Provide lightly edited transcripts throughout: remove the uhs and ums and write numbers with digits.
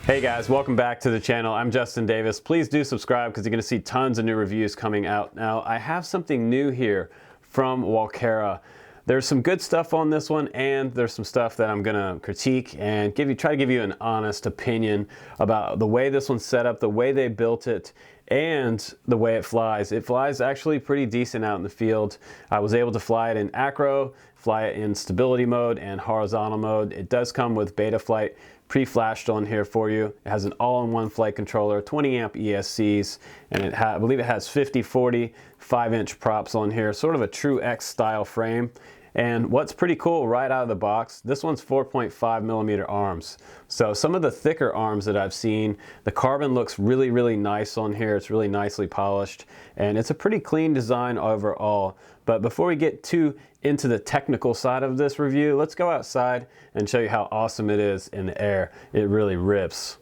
Hey guys, welcome back to the channel. I'm Justin Davis. Please do subscribe because you're going to see tons of new reviews coming out. Now, I have something new here from Walkera. There's some good stuff on this one, and there's some stuff that I'm going to critique and try to give you an honest opinion about the way this one's set up, the way they built it, and the way it flies. It flies actually pretty decent out in the field. I was able to fly it in acro, fly it in stability mode and horizontal mode. It does come with Betaflight pre-flashed on here for you. It has an all-in-one flight controller, 20 amp ESCs, and I believe it has 50/40 5-inch props on here, sort of a true X style frame. And what's pretty cool right out of the box, this one's 4.5 millimeter arms. So some of the thicker arms that I've seen, the carbon looks really, really nice on here. It's really nicely polished, and it's a pretty clean design overall. But before we get too into the technical side of this review, let's go outside and show you how awesome it is in the air. It really rips.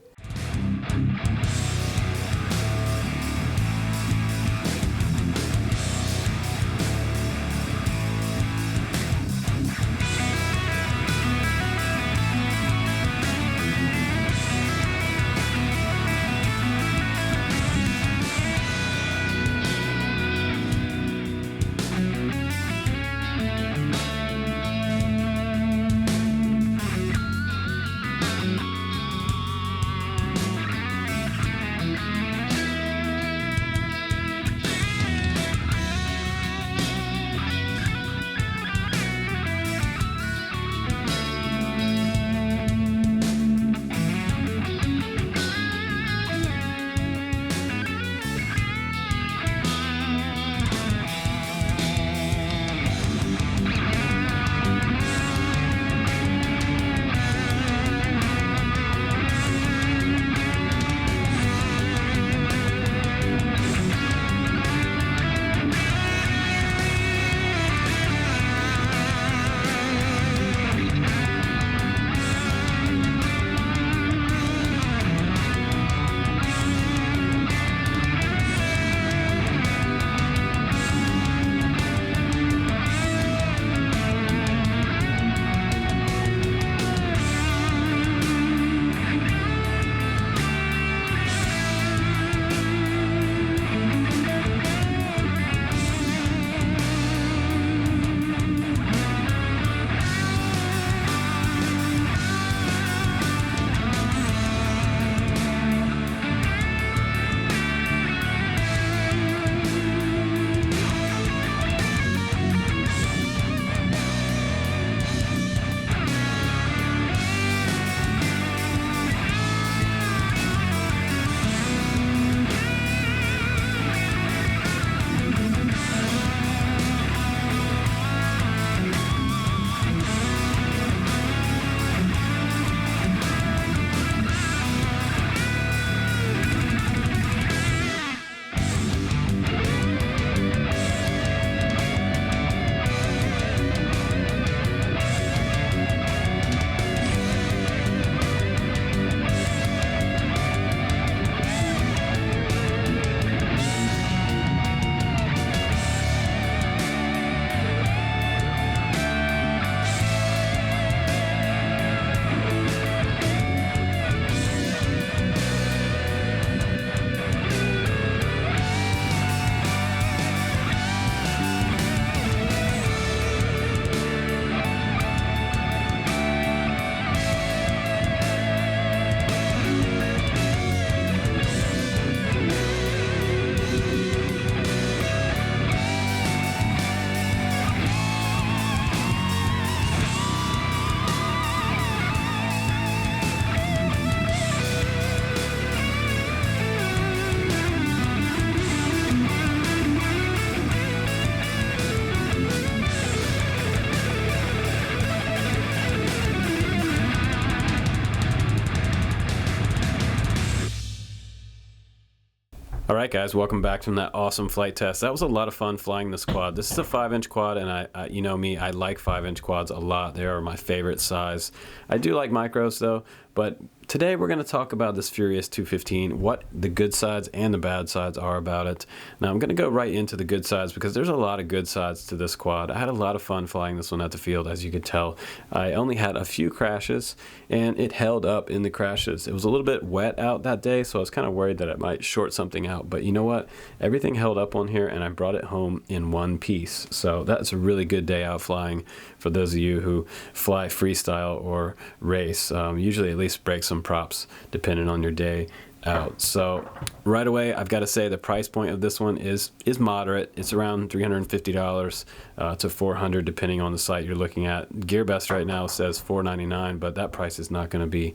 Alright guys, welcome back from that awesome flight test. That was a lot of fun flying this quad. This is a 5-inch quad, and you know me, I like 5-inch quads a lot. They are my favorite size. I do like micros though, But today we're going to talk about this Furious 215, what the good sides and the bad sides are about it. Now I'm going to go right into the good sides because there's a lot of good sides to this quad. I had a lot of fun flying this one at the field, as you could tell. I only had a few crashes and it held up in the crashes. It was a little bit wet out that day, so I was kind of worried that it might short something out. But you know what? Everything held up on here and I brought it home in one piece. So that's a really good day out flying for those of you who fly freestyle or race. Usually at least break some props depending on your day out. So right away, I've got to say the price point of this one is moderate. It's around $350 to $400 depending on the site you're looking at. GearBest right now says $499, but that price is not going to be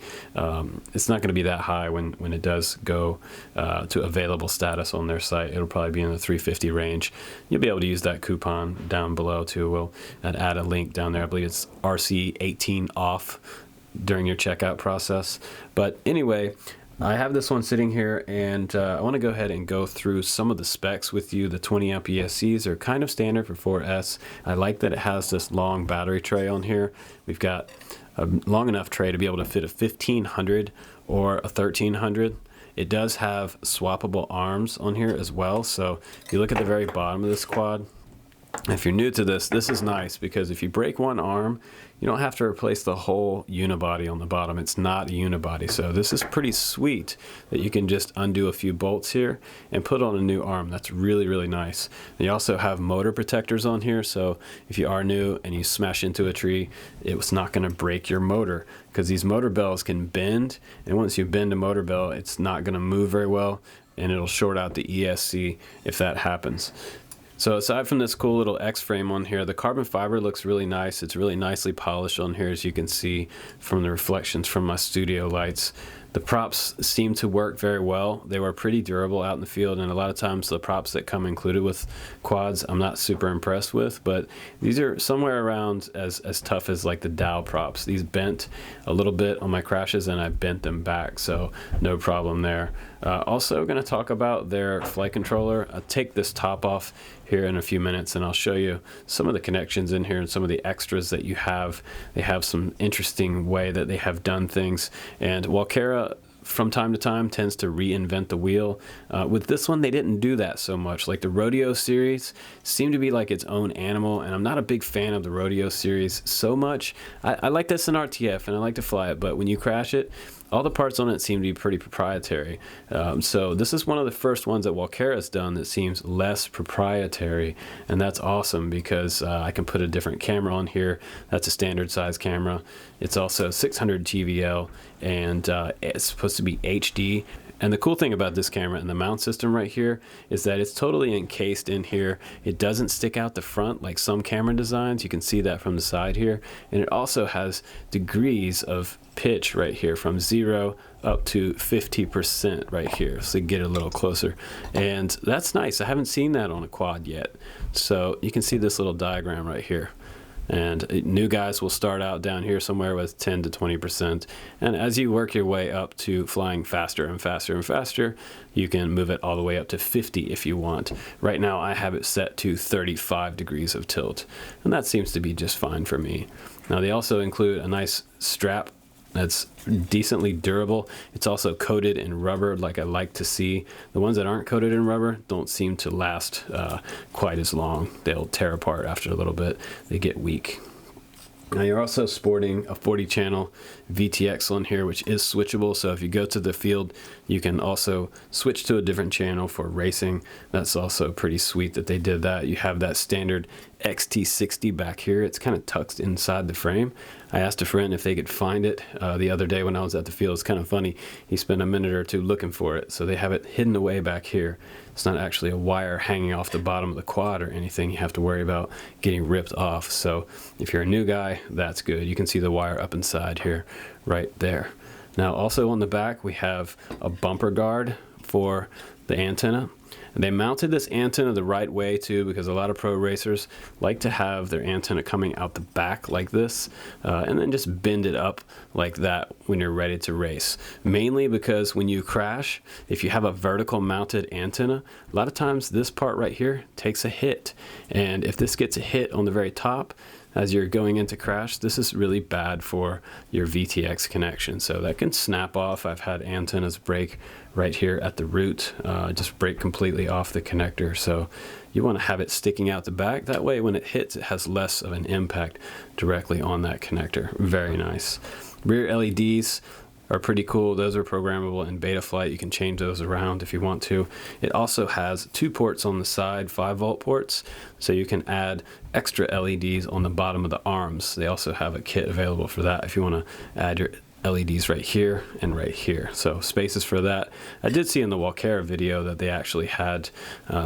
it's not going to be that high when it does go to available status on their site. It'll probably be in the $350 range. You'll be able to use that coupon down below too. We'll add a link down there. I believe it's RC18 off during your checkout process. But anyway, I have this one sitting here, and I want to go ahead and go through some of the specs with you. The 20 amp ESCs are kind of standard for 4S. I like that it has this long battery tray on here. We've got a long enough tray to be able to fit a 1500 or a 1300. It does have swappable arms on here as well. So if you look at the very bottom of this quad, if you're new to this, this is nice because if you break one arm, you don't have to replace the whole unibody on the bottom. It's not a unibody, so this is pretty sweet that you can just undo a few bolts here and put on a new arm. That's really, really nice. And you also have motor protectors on here, so if you are new and you smash into a tree, it's not going to break your motor because these motor bells can bend, and once you bend a motor bell, it's not going to move very well, and it'll short out the ESC if that happens. So aside from this cool little X-frame on here, the carbon fiber looks really nice. It's really nicely polished on here, as you can see from the reflections from my studio lights. The props seem to work very well. They were pretty durable out in the field, and a lot of times the props that come included with quads I'm not super impressed with, but these are somewhere around as tough as like the Dow props. These bent a little bit on my crashes and I bent them back, so no problem there. Also going to talk about their flight controller. I'll take this top off here in a few minutes and I'll show you some of the connections in here and some of the extras that you have. They have some interesting way that they have done things, and Walkera from time to time tends to reinvent the wheel. With this one, they didn't do that so much. Like the Rodeo series seemed to be like its own animal, and I'm not a big fan of the Rodeo series so much. I like this in RTF and I like to fly it, but when you crash it, all the parts on it seem to be pretty proprietary. So this is one of the first ones that Walkera's done that seems less proprietary, and that's awesome because I can put a different camera on here. That's a standard size camera. It's also 600 TVL, and it's supposed to be HD. And the cool thing about this camera and the mount system right here is that it's totally encased in here. It doesn't stick out the front like some camera designs. You can see that from the side here. And it also has degrees of pitch right here from 0 up to 50% right here. So you get a little closer. And that's nice. I haven't seen that on a quad yet. So you can see this little diagram right here. And new guys will start out down here somewhere with 10 to 20%. And as you work your way up to flying faster and faster and faster, you can move it all the way up to 50 if you want. Right now I have it set to 35 degrees of tilt, and that seems to be just fine for me. Now they also include a nice strap that's decently durable. It's also coated in rubber like I like to see. The ones that aren't coated in rubber don't seem to last quite as long. They'll tear apart after a little bit. They get weak. Now you're also sporting a 40 channel VTX on here, which is switchable. So if you go to the field, you can also switch to a different channel for racing. That's also pretty sweet that they did that. You have that standard XT60 back here. It's kind of tucked inside the frame. I asked a friend if they could find it the other day when I was at the field. It's kind of funny. He spent a minute or two looking for it. So they have it hidden away back here. It's not actually a wire hanging off the bottom of the quad or anything you have to worry about getting ripped off. So if you're a new guy, that's good. You can see the wire up inside here, right there. Now also on the back, we have a bumper guard for the antenna. And they mounted this antenna the right way too, because a lot of pro racers like to have their antenna coming out the back like this, and then just bend it up like that when you're ready to race. Mainly because when you crash, if you have a vertical mounted antenna, a lot of times this part right here takes a hit. And if this gets a hit on the very top, as you're going into crash, this is really bad for your VTX connection. So that can snap off. I've had antennas break right here at the root, just break completely off the connector. So you want to have it sticking out the back. That way when it hits, it has less of an impact directly on that connector. Very nice. Rear LEDs are pretty cool. Those are programmable in Betaflight. You can change those around if you want to. It also has 2 ports on the side, 5-volt ports, so you can add extra LEDs on the bottom of the arms. They also have a kit available for that if you want to add your LEDs right here and right here. So spaces for that. I did see in the Walkera video that they actually had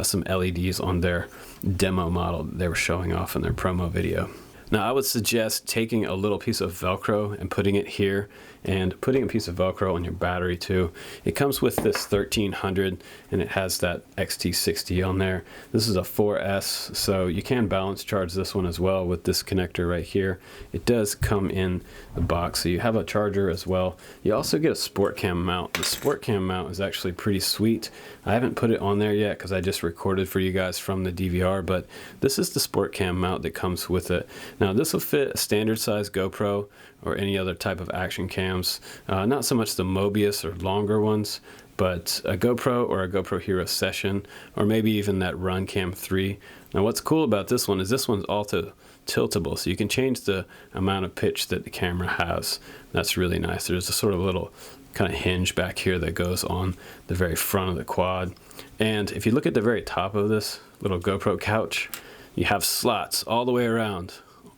some LEDs on their demo model that they were showing off in their promo video. Now I would suggest taking a little piece of Velcro and putting it here, and putting a piece of Velcro on your battery too. It comes with this 1300 and it has that XT60 on there. This is a 4S, so you can balance charge this one as well with this connector right here. It does come in the box, so you have a charger as well. You also get a sport cam mount. The sport cam mount is actually pretty sweet. I haven't put it on there yet because I just recorded for you guys from the DVR, but this is the sport cam mount that comes with it. Now this will fit a standard size GoPro or any other type of action cams, not so much the Mobius or longer ones, but a GoPro or a GoPro Hero Session, or maybe even that Run Cam 3. Now what's cool about this one is this one's auto tiltable, so you can change the amount of pitch that the camera has. That's really nice. There's a sort of little kind of hinge back here that goes on the very front of the quad. And if you look at the very top of this little GoPro couch, you have slots all the way around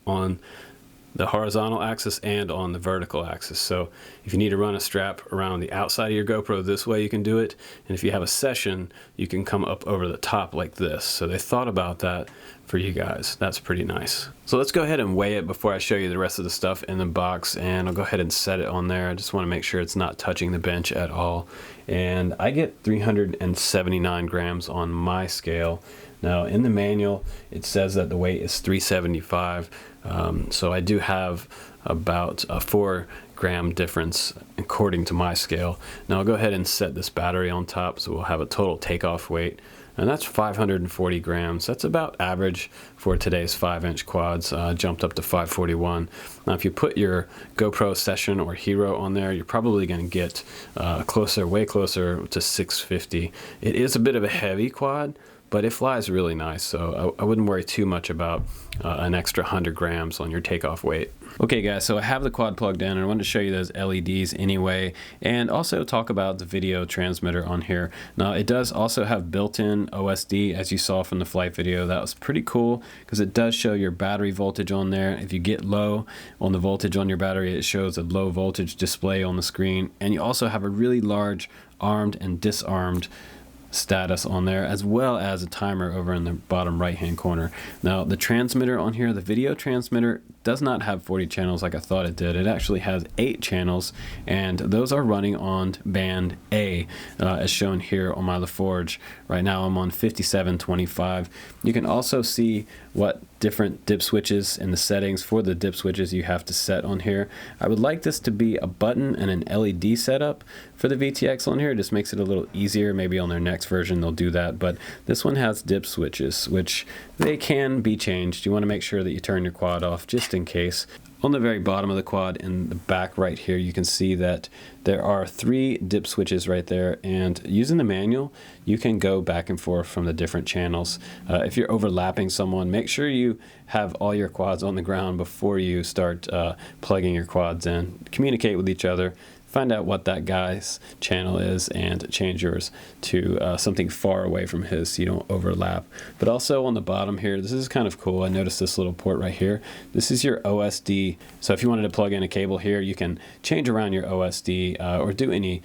on the horizontal axis and on the vertical axis. So if you need to run a strap around the outside of your GoPro this way, you can do it. And if you have a session, you can come up over the top like this. So they thought about that for you guys. That's pretty nice. So let's go ahead and weigh it before I show you the rest of the stuff in the box, and I'll go ahead and set it on there. I just want to make sure it's not touching the bench at all. And I get 379 grams on my scale. Now in the manual it says that the weight is 375, so I do have about a 4-gram difference according to my scale. Now I'll go ahead and set this battery on top, so we'll have a total takeoff weight, and that's 540 grams. That's about average for today's 5-inch quads, jumped up to 541. Now if you put your GoPro Session or Hero on there, you're probably going to get way closer to 650. It is a bit of a heavy quad, but it flies really nice, so I wouldn't worry too much about an extra 100 grams on your takeoff weight. Okay guys, so I have the quad plugged in, and I wanted to show you those LEDs anyway, and also talk about the video transmitter on here. Now it does also have built-in OSD, as you saw from the flight video. That was pretty cool because it does show your battery voltage on there. If you get low on the voltage on your battery, it shows a low voltage display on the screen, and you also have a really large armed and disarmed status on there, as well as a timer over in the bottom right hand corner. Now the transmitter on here, the video transmitter, does not have 40 channels like I thought it did. It actually has 8 channels, and those are running on band A, as shown here on my LaForge. Right now I'm on 5725. You can also see what different dip switches and the settings for the dip switches you have to set on here. I would like this to be a button and an LED setup for the VTX on here. It just makes it a little easier. Maybe on their next version they'll do that, but this one has dip switches, which they can be changed. You want to make sure that you turn your quad off just in case. On the very bottom of the quad in the back right here, you can see that there are 3 dip switches right there, and using the manual you can go back and forth from the different channels. If you're overlapping someone, make sure you have all your quads on the ground before you start plugging your quads in. Communicate with each other, find out what that guy's channel is, and change yours to something far away from his so you don't overlap. But also on the bottom here, this is kind of cool. I noticed this little port right here. This is your OSD. So if you wanted to plug in a cable here, you can change around your OSD or do any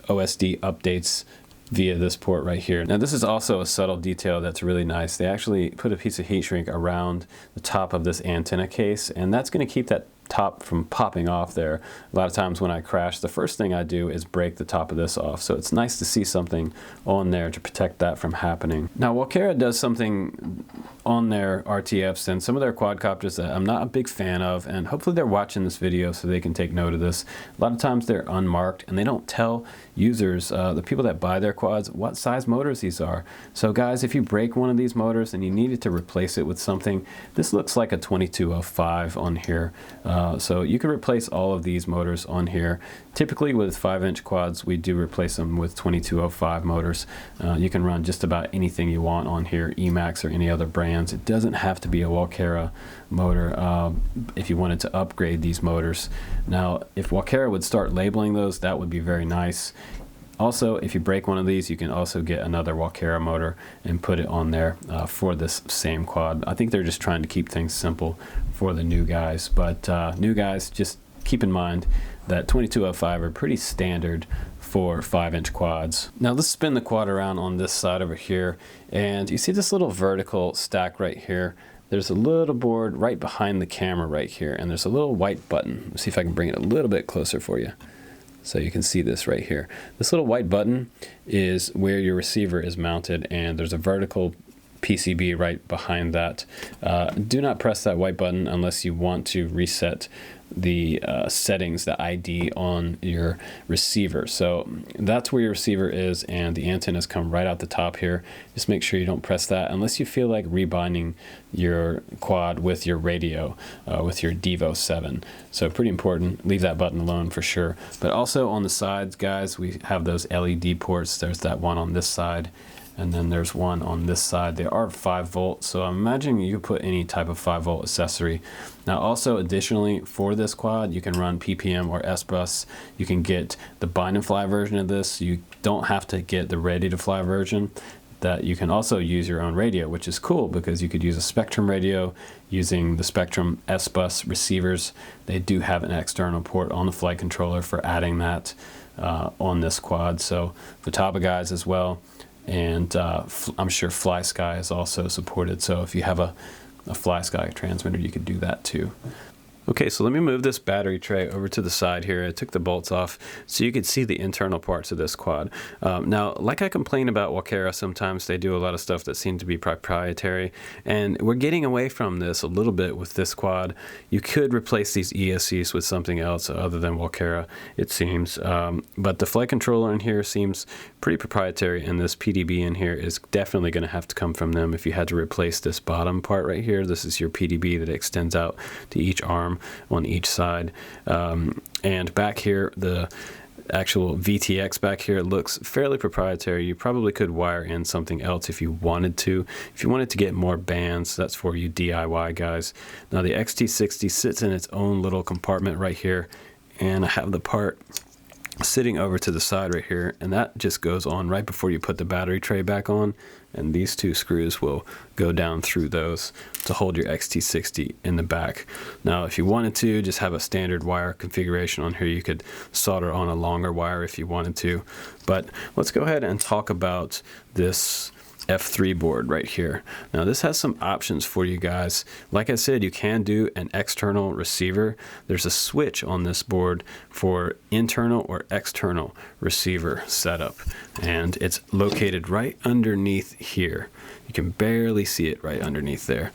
OSD updates via this port right here. Now this is also a subtle detail that's really nice. They actually put a piece of heat shrink around the top of this antenna case, and that's going to keep that top from popping off there. A lot of times when I crash, the first thing I do is break the top of this off, so it's nice to see something on there to protect that from happening. Now Walkera does something on their RTFs and some of their quadcopters that I'm not a big fan of, and hopefully they're watching this video so they can take note of this. A lot of times they're unmarked and they don't tell users, the people that buy their quads, what size motors these are. So guys, if you break one of these motors and you needed to replace it with something, this looks like a 2205 on here. So you can replace all of these motors on here. Typically with 5-inch quads, we do replace them with 2205 motors. You can run just about anything you want on here, Emax or any other brands. It doesn't have to be a Walkera motor if you wanted to upgrade these motors. Now, if Walkera would start labeling those, that would be very nice. Also, if you break one of these, you can also get another Walkera motor and put it on there for this same quad. I think they're just trying to keep things simple for the new guys, but new guys, just keep in mind that 2205 are pretty standard for 5-inch quads. Now let's spin the quad around on this side over here, and you see this little vertical stack right here. There's a little board right behind the camera right here, and there's a little white button. Let's see if I can bring it a little bit closer for you so you can see this right here. This little white button is where your receiver is mounted, and there's a vertical PCB right behind that. Do not press that white button unless you want to reset the settings, the ID on your receiver. So that's where your receiver is, and the antennas come right out the top here. Just make sure you don't press that unless you feel like rebinding your quad with your radio, with your Devo 7. So pretty important. Leave that button alone for sure. But also on the sides, guys, we have those LED ports. There's that one on this side, and then there's one on this side. They are 5 volt, so I'm imagining you could put any type of 5 volt accessory. Now also additionally for this quad, you can run PPM or SBUS. You can get the bind and fly version of this. You don't have to get the ready to fly version. That you can also use your own radio, which is cool because you could use a Spectrum radio using the Spectrum SBUS receivers. They do have an external port on the flight controller for adding that on this quad. So Futaba guys as well. And I'm sure FlySky is also supported, so if you have a FlySky transmitter, you could do that too. Okay, so let me move this battery tray over to the side here. I took the bolts off so you could see the internal parts of this quad. Now, like I complain about Walkera, sometimes they do a lot of stuff that seems to be proprietary, and we're getting away from this a little bit with this quad. You could replace these ESCs with something else other than Walkera, it seems, but the flight controller in here seems pretty proprietary, and this PDB in here is definitely going to have to come from them. If you had to replace this bottom part right here, this is your PDB that extends out to each arm on each side, and back here the actual VTX back here looks fairly proprietary. You probably could wire in something else if you wanted to. If you wanted to get more bands, that's for you DIY guys. Now the XT60 sits in its own little compartment right here, and I have the part sitting over to the side right here, and that just goes on right before you put the battery tray back on, and these 2 screws will go down through those to hold your XT60 in the back. Now if you wanted to just have a standard wire configuration on here, you could solder on a longer wire if you wanted to. But let's go ahead and talk about this F3 board right here. Now this has some options for you guys. Like I said, you can do an external receiver. There's a switch on this board for internal or external receiver setup, and it's located right underneath here. You can barely see it right underneath there.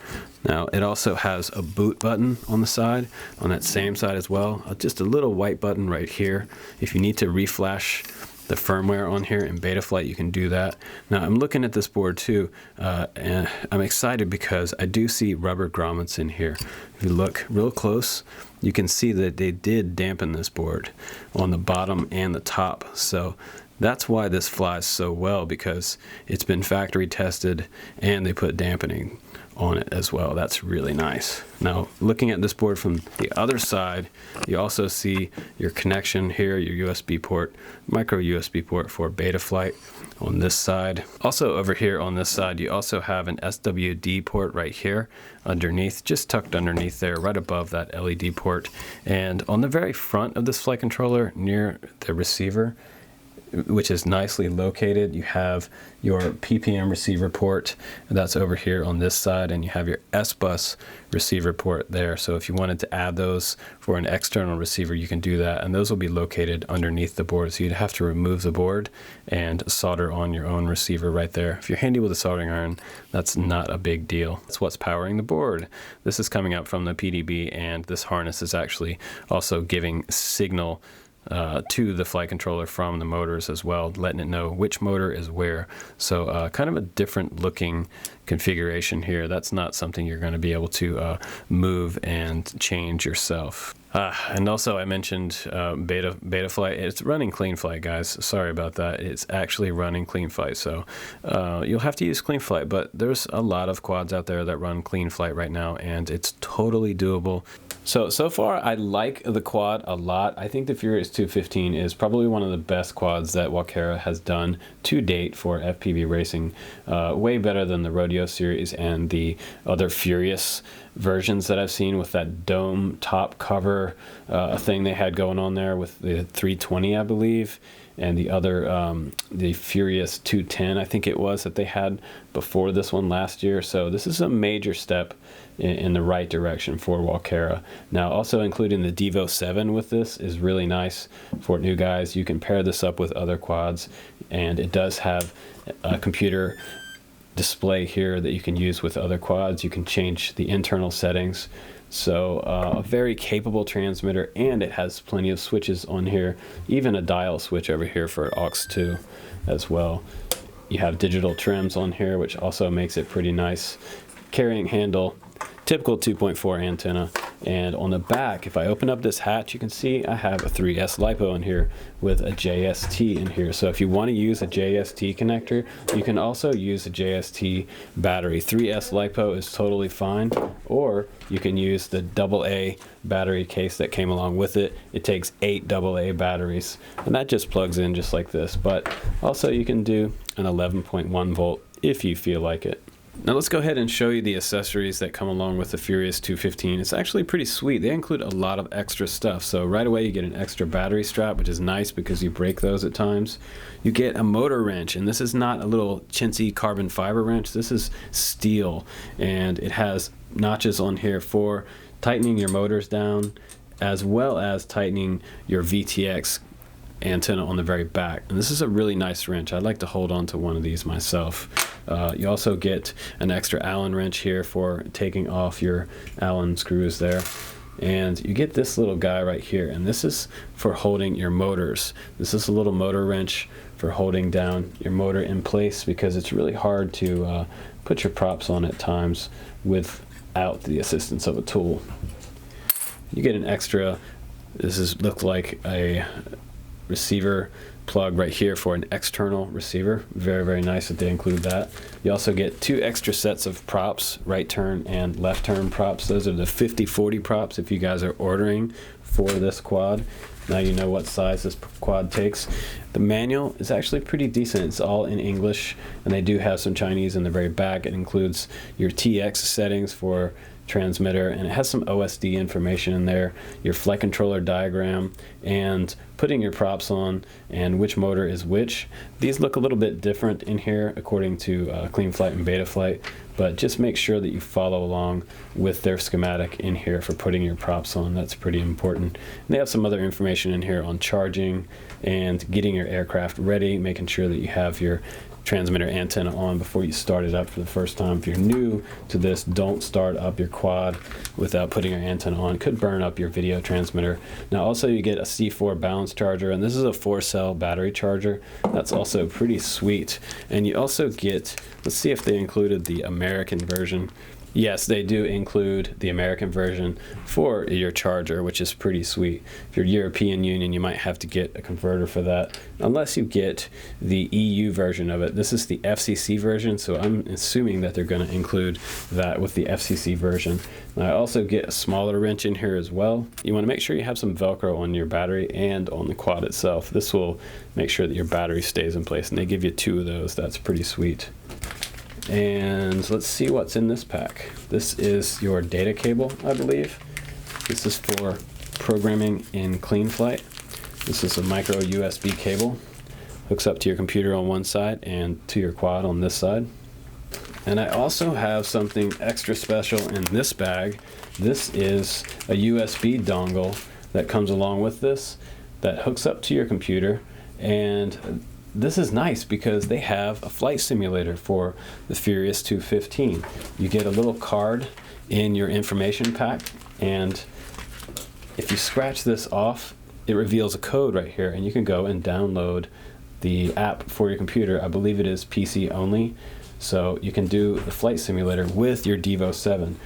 Now it also has a boot button on the side, on that same side as well. Just a little white button right here. If you need to reflash the firmware on here in Betaflight, you can do that. Now I'm looking at this board too, and I'm excited because I do see rubber grommets in here. If you look real close, you can see that they did dampen this board on the bottom and the top. So that's why this flies so well, because it's been factory tested and they put dampening on it as well. That's really nice. Now looking at this board from the other side, you also see your connection here, your USB port, micro USB port for Betaflight on this side. Also over here on this side, you also have an SWD port right here underneath, just tucked underneath there, right above that LED port. And on the very front of this flight controller near the receiver, which is nicely located. You have your PPM receiver port, that's over here on this side, and you have your SBUS receiver port there. So if you wanted to add those for an external receiver, you can do that, and those will be located underneath the board. So you'd have to remove the board and solder on your own receiver right there. If you're handy with a soldering iron, that's not a big deal. That's what's powering the board. This is coming out from the PDB, and this harness is actually also giving signal to the flight controller from the motors as well, letting it know which motor is where. So kind of a different looking configuration here. That's not something you're going to be able to move and change yourself. And also I mentioned beta flight. It's running clean flight, guys. Sorry about that. It's actually running clean flight. So you'll have to use clean flight, but there's a lot of quads out there that run clean flight right now, and it's totally doable. So far, I like the quad a lot. I think the Furious 215 is probably one of the best quads that Walkera has done to date for FPV racing. Way better than the Rodeo series and the other Furious versions that I've seen with that dome top cover thing they had going on there with the 320, I believe, and the other, the Furious 210, I think it was, that they had before this one last year. So this is a major step in the right direction for Walkera. Now, also including the Devo 7 with this is really nice for new guys. You can pair this up with other quads, and it does have a computer display here that you can use with other quads. You can change the internal settings. So a very capable transmitter, and it has plenty of switches on here, even a dial switch over here for aux 2 as well. You have digital trims on here, which also makes it pretty nice. Carrying handle, typical 2.4 antenna, and on the back, if I open up this hatch, you can see I have a 3S LiPo in here with a JST in here. So if you want to use a JST connector, you can also use a JST battery. 3S LiPo is totally fine, or you can use the AA battery case that came along with it. It takes 8 AA batteries, and that just plugs in just like this. But also you can do an 11.1 volt if you feel like it. Now let's go ahead and show you the accessories that come along with the Furious 215. It's actually pretty sweet. They include a lot of extra stuff. So right away you get an extra battery strap, which is nice because you break those at times. You get a motor wrench, and this is not a little chintzy carbon fiber wrench. This is steel, and it has notches on here for tightening your motors down, as well as tightening your VTX antenna on the very back. And this is a really nice wrench. I'd like to hold on to one of these myself. You also get an extra Allen wrench here for taking off your Allen screws there. And you get this little guy right here, and this is for holding your motors. This is a little motor wrench for holding down your motor in place, because it's really hard to put your props on at times without the assistance of a tool. You get an extra, looks like a receiver plug right here for an external receiver. Very, very nice that they include that. You also get 2 extra sets of props, right turn and left turn props. Those are the 50/40 props if you guys are ordering for this quad. Now you know what size this quad takes. The manual is actually pretty decent. It's all in English, and they do have some Chinese in the very back. It includes your TX settings for transmitter, and it has some OSD information in there, your flight controller diagram, and putting your props on and which motor is which. These look a little bit different in here according to Clean Flight and Beta Flight, but just make sure that you follow along with their schematic in here for putting your props on. That's pretty important. And they have some other information in here on charging and getting your aircraft ready, making sure that you have your transmitter antenna on before you start it up for the first time. If you're new to this, don't start up your quad without putting your antenna on. It could burn up your video transmitter. Now also you get a C4 balance charger, and this is a 4-cell battery charger. That's also pretty sweet. And you also get, let's see if they included the American version. Yes, they do include the American version for your charger, which is pretty sweet. If you're European Union, you might have to get a converter for that, unless you get the EU version of it. This is the FCC version, so I'm assuming that they're going to include that with the FCC version. Now, I also get a smaller wrench in here as well. You want to make sure you have some Velcro on your battery and on the quad itself. This will make sure that your battery stays in place, and they give you 2 of those. That's pretty sweet. And let's see what's in this pack. This is your data cable, I believe. This is for programming in Clean Flight. This is a micro USB cable. hooks up to your computer on one side and to your quad on this side. And I also have something extra special in this bag. This is a USB dongle that comes along with this that hooks up to your computer, and this is nice because they have a flight simulator for the Furious 215. You get a little card in your information pack, and if you scratch this off, it reveals a code right here, and you can go and download the app for your computer. I believe it is PC only, so you can do the flight simulator with your Devo 7.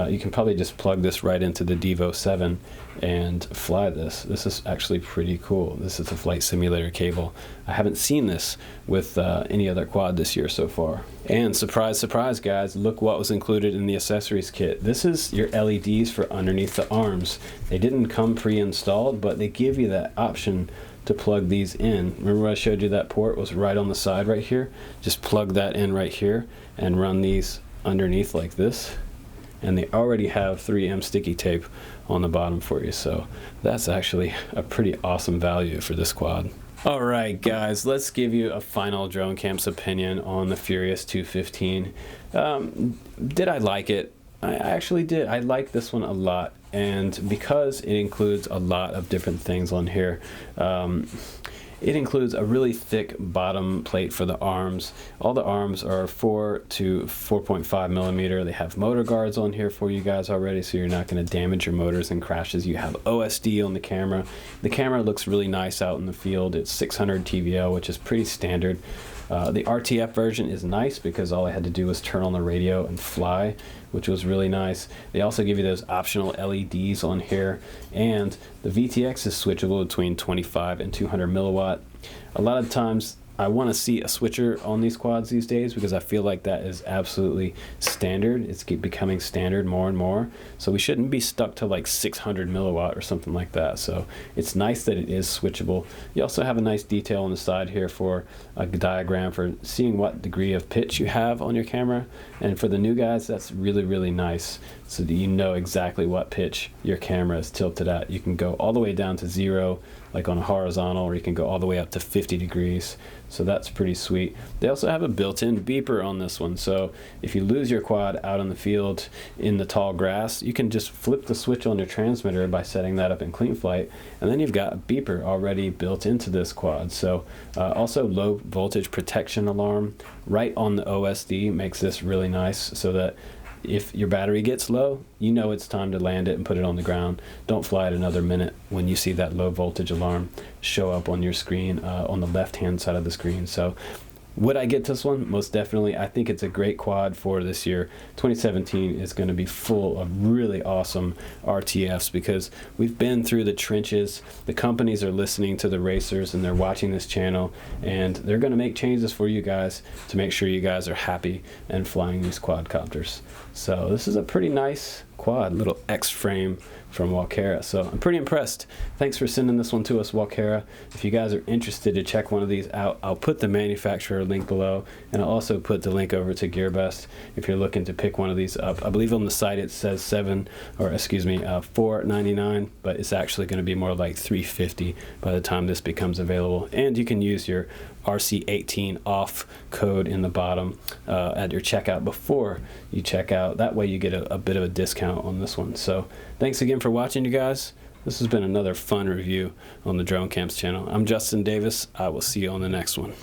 You can probably just plug this right into the Devo 7 and fly this. This is actually pretty cool. This is a flight simulator cable. I haven't seen this with any other quad this year so far. And surprise, surprise, guys, look what was included in the accessories kit. This is your LEDs for underneath the arms. They didn't come pre-installed, but they give you that option to plug these in. Remember when I showed you that port was right on the side right here? Just plug that in right here and run these underneath like this. And they already have 3M sticky tape on the bottom for you, so that's actually a pretty awesome value for this quad. All right, guys, let's give you a final Drone Camp's opinion on the Furious 215. Did I like it? I actually did. I like this one a lot, and because it includes a lot of different things on here, it includes a really thick bottom plate for the arms. All the arms are 4 to 4.5 millimeter. They have motor guards on here for you guys already, so you're not going to damage your motors in crashes. You have OSD on the camera. The camera looks really nice out in the field. It's 600 TVL, which is pretty standard. The RTF version is nice because all I had to do was turn on the radio and fly, which was really nice. They also give you those optional LEDs on here, and the VTX is switchable between 25 and 200 milliwatt. A lot of times I want to see a switcher on these quads these days because I feel like that is absolutely standard. It's becoming standard more and more. So we shouldn't be stuck to like 600 milliwatt or something like that. So it's nice that it is switchable. You also have a nice detail on the side here for a diagram for seeing what degree of pitch you have on your camera. And for the new guys, that's really, really nice, so that you know exactly what pitch your camera is tilted at. You can go all the way down to 0, like on a horizontal, or you can go all the way up to 50 degrees. So that's pretty sweet. They also have a built-in beeper on this one, so if you lose your quad out in the field in the tall grass, you can just flip the switch on your transmitter by setting that up in Clean Flight, and then you've got a beeper already built into this quad. So also low voltage protection alarm right on the OSD makes this really nice, so that if your battery gets low, you know it's time to land it and put it on the ground. Don't fly it another minute when you see that low voltage alarm show up on your screen, on the left hand side of the screen. So would I get this one? Most definitely. I think it's a great quad for this year. 2017 is going to be full of really awesome RTFs because we've been through the trenches. The companies are listening to the racers and they're watching this channel, and they're going to make changes for you guys to make sure you guys are happy and flying these quadcopters. So this is a pretty nice quad, little X frame from Walkera. So I'm pretty impressed. Thanks for sending this one to us, Walkera. If you guys are interested to check one of these out, I'll put the manufacturer link below, and I'll also put the link over to GearBest if you're looking to pick one of these up. I believe on the site it says $4.99, but it's actually going to be more like $3.50 by the time this becomes available. And you can use your RC18 off code in the bottom at your checkout before you check out. That way you get a bit of a discount on this one. So thanks again for watching, you guys. This has been another fun review on the Drone Camps channel. I'm Justin Davis. I will see you on the next one.